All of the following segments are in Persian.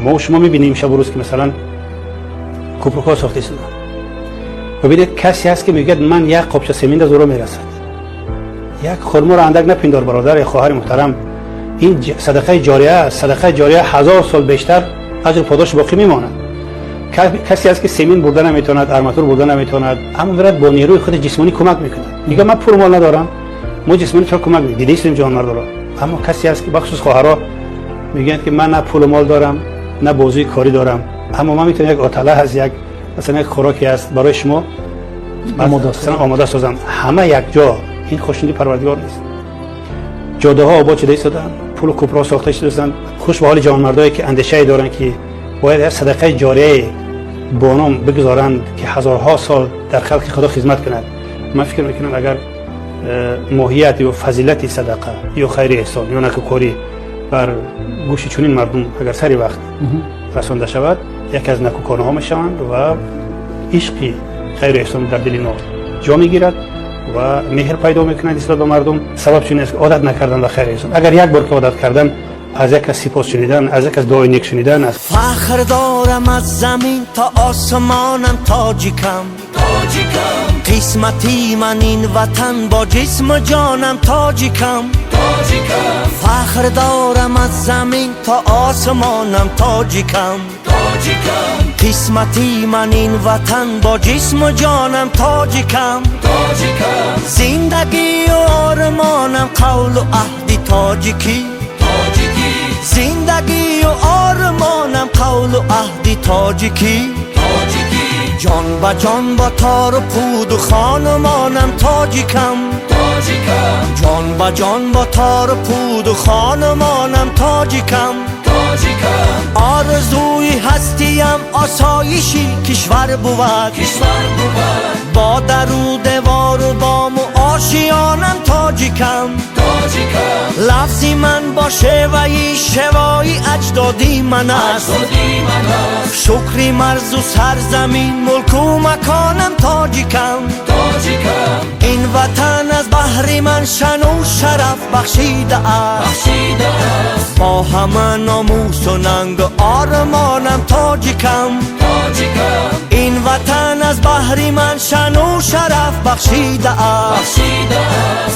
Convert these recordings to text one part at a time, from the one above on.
ما و شما میبینیم شب و روز که مثلا کوپرک‌ها ساخته شدن. ببینید کسی هست که میگه من یک قبچه سمنت از او رو میرسد، یک خرما رو اندک نپندار برادر خواهر محترم، این صدقه جاریه است. صدقه جاریه 1000 سال بیشتر اجر پاداش باقی میماند. کسی هست که سمن برده نمیتوند، ارماتور برده نمیتوند، اما میرد با نیروی خود جسمانی کمک میکنه. میگه من پول مال ندارم، ما جسمانی تو کمک میدیم. دیدیم جان مرد. اما کسی هست که بخصوص خواهرها میگن که من نه پول مال دارم نه بازوی کاری دارم، اما من میتونم یک آتله از یک مثلا یک خوراکی است برای شما آماده سازم. همه یک جا این خوشنودی پروردگار نیست. جاده ها آباد شده ایستادن، پول و کوپرا ساخته شدن. خوش به حال جوانمردایی که اندیشه دارن که باید صدقه جاریه با نام بگذارند که هزارها سال در خلق خدا خدمت کنند. من فکر میکنم اگر ماهیت و فضیلت صدقه یا خیر احسان یا نکوکاری بر گوش چنین مردم اگر سری وقت رسانده شود، یک از نکوکانه ها میشوند و عشقی خیر احسان در دل اینا جا میگیرد و مهر پیدا میکنند نسبت به مردم. سبب چون است که عادت نکردن به خیر احسان. اگر یک بار که عادت کردن از یک از سپاس شنیدن، از یک از دعای نیک شنیدن است. فخر دارم از زمین تا آسمانم تاجیکم، قسمتی من این وطن با جسم جانم تاجیکم. فخر دارم از زمین تا آسمانم تاجیکم، قسمتی من این وطن با جسم جانم تاجیکم. زندگی و آرمانم قول و عهد تاجیکی، زندگی و آرمانم قول و عهد تاجیکی. جان با جان با تار و پود و خانمانم تاجیکم، جان با جان با تار و پود و خانمانم تاجیکم. آرزوی هستیم آسایشی کشور بود، با در و دیوار و بام و آشیانم تاجیکم. لفظی من با شوایی اجدادی من است، شکری مرز و سرزمین ملک و مکانم تاجیکم. این وطن از بحر من شن و شرف بخشیده است، با همه ناموس و ننگ و آرمانم تاجیکم. این وطن از بحر من شن و شرف بخشیده است،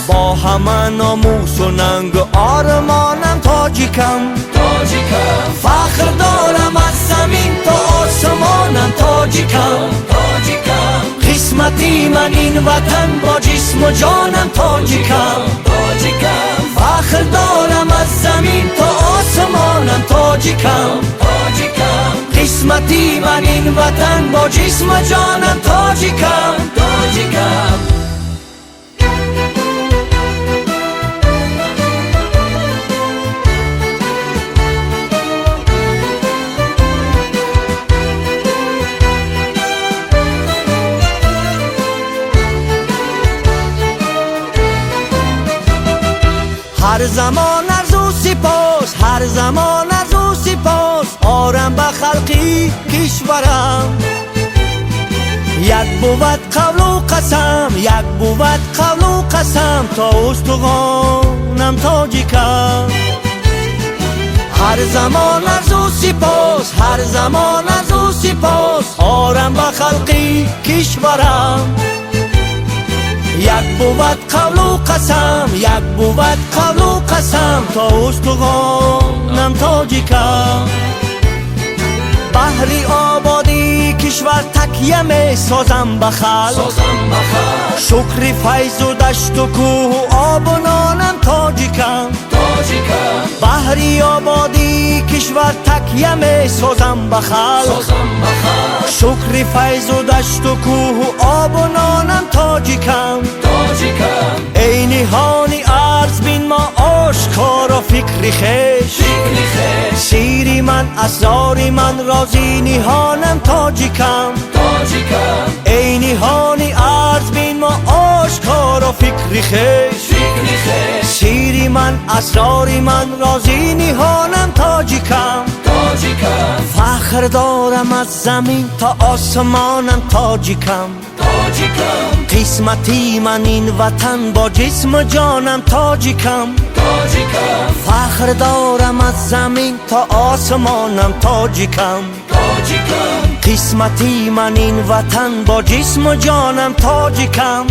با همه ناموس و ننگ و آرمانم تاجیکم. فخر دارم از زمین تا آسمانم تاجیکم، قسمتی من این وطن با جسم و جانم تاجیکم. فخر دارم از زمین تا آسمانم تاجیکم، قسمتی من این وطن با جسم و جانم تاجیکم. هر زمان از او سپاس، هر زمان از او سپاس آرم به خلقی کشورم. یک بود قول و قسم، یک بود قول و قسم تا استخوانم تاجیکم. هر زمان از او سپاس، هر زمان از او سپاس آرم به خلقی کشورم. یک بود قول و قسم، یک بود قول و قسم تا استخوانم تاجیکم. بحری آبادی کشور تکیه می سازم به خلق، شکر فیض و دشت و کوه و آب و نانم تاجیکم. بحری آبادی کشور تکیه می سازم به خلق، شکر فیض و دشت و کوه و آب و نانم تاجیکم. ای نهانی عرض بین ما آشکار و فکری خیش، شیری من اسراری من رازی نهانم تاجیکم. ای نهانی عرض بین ما آشکار و فکری خیش، شیری من اسراری من رازی نهانم تاجیکم. فخر دارم از زمین تا آسمانم تاجیکم، قسمتی من این وطن با جسم و جانم تاجیکم فخر دارم از زمین تا آسمانم تاجیکم قسمتی من این وطن با جسم و جانم تاجیکم